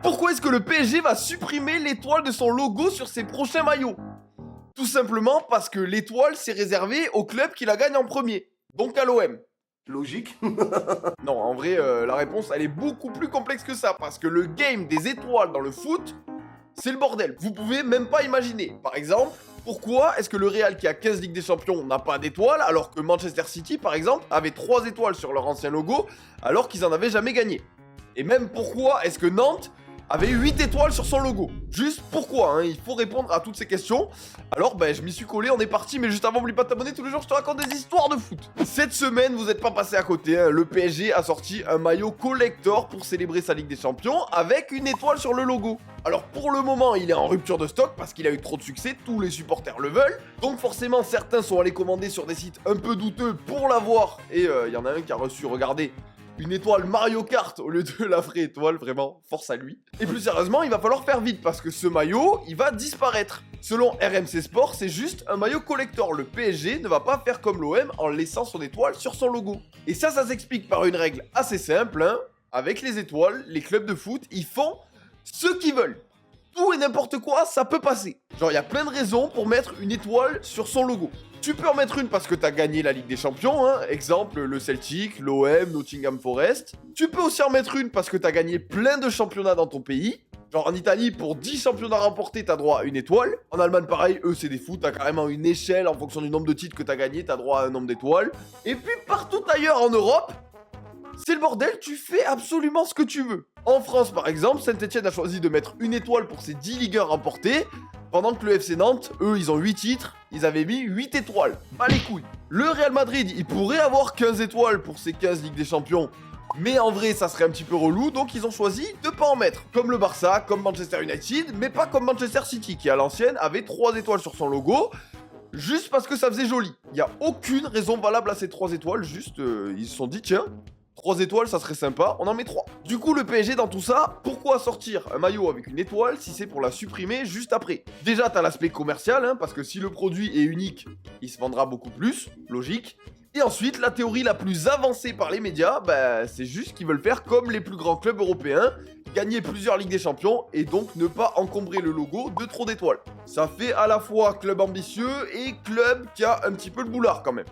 Pourquoi est-ce que le PSG va supprimer l'étoile de son logo sur ses prochains maillots? Tout simplement parce que l'étoile, c'est réservé au club qui la gagne en premier, donc à l'OM. Logique. Non, en vrai, la réponse, elle est beaucoup plus complexe que ça, parce que le game des étoiles dans le foot, c'est le bordel. Vous pouvez même pas imaginer. Par exemple, pourquoi est-ce que le Real qui a 15 Ligues des Champions n'a pas d'étoiles, alors que Manchester City, par exemple, avait 3 étoiles sur leur ancien logo, alors qu'ils en avaient jamais gagné? Et même pourquoi est-ce que Nantes avait 8 étoiles sur son logo? Juste pourquoi, hein? Il faut répondre à toutes ces questions. Alors je m'y suis collé, on est parti, mais juste avant, n'oublie pas de t'abonner, tous les jours je te raconte des histoires de foot. Cette semaine, vous n'êtes pas passé à côté, hein. Le PSG a sorti un maillot collector pour célébrer sa Ligue des Champions avec une étoile sur le logo. Alors pour le moment, il est en rupture de stock parce qu'il a eu trop de succès, tous les supporters le veulent. Donc forcément, certains sont allés commander sur des sites un peu douteux pour l'avoir. Et il y en a un qui a reçu, regardez, une étoile Mario Kart au lieu de la vraie étoile, vraiment, force à lui. Et plus sérieusement, il va falloir faire vite parce que ce maillot, il va disparaître. Selon RMC Sport, c'est juste un maillot collector. Le PSG ne va pas faire comme l'OM en laissant son étoile sur son logo. Et ça s'explique par une règle assez simple, hein. Avec les étoiles, les clubs de foot, ils font ce qu'ils veulent. Tout et n'importe quoi, ça peut passer. Genre, il y a plein de raisons pour mettre une étoile sur son logo. Tu peux en mettre une parce que t'as gagné la Ligue des Champions, hein. Exemple, le Celtic, l'OM, Nottingham Forest. Tu peux aussi en mettre une parce que t'as gagné plein de championnats dans ton pays. Genre en Italie, pour 10 championnats remportés, t'as droit à une étoile. En Allemagne, pareil, eux, c'est des foot, t'as carrément une échelle en fonction du nombre de titres que t'as gagné, t'as droit à un nombre d'étoiles. Et puis partout ailleurs en Europe, c'est le bordel, tu fais absolument ce que tu veux. En France, par exemple, Saint-Etienne a choisi de mettre une étoile pour ses 10 Ligue 1 remportés, pendant que le FC Nantes, eux, ils ont 8 titres, ils avaient mis 8 étoiles. Pas les couilles. Le Real Madrid, il pourrait avoir 15 étoiles pour ses 15 Ligues des Champions, mais en vrai, ça serait un petit peu relou, donc ils ont choisi de pas en mettre. Comme le Barça, comme Manchester United, mais pas comme Manchester City, qui à l'ancienne avait 3 étoiles sur son logo, juste parce que ça faisait joli. Il n'y a aucune raison valable à ces 3 étoiles, juste ils se sont dit, tiens, 3 étoiles, ça serait sympa, on en met 3. Du coup, le PSG dans tout ça, pourquoi sortir un maillot avec une étoile si c'est pour la supprimer juste après? Déjà, t'as l'aspect commercial, hein, parce que si le produit est unique, il se vendra beaucoup plus, logique. Et ensuite, la théorie la plus avancée par les médias, c'est juste qu'ils veulent faire comme les plus grands clubs européens, gagner plusieurs Ligues des Champions et donc ne pas encombrer le logo de trop d'étoiles. Ça fait à la fois club ambitieux et club qui a un petit peu le boulard quand même.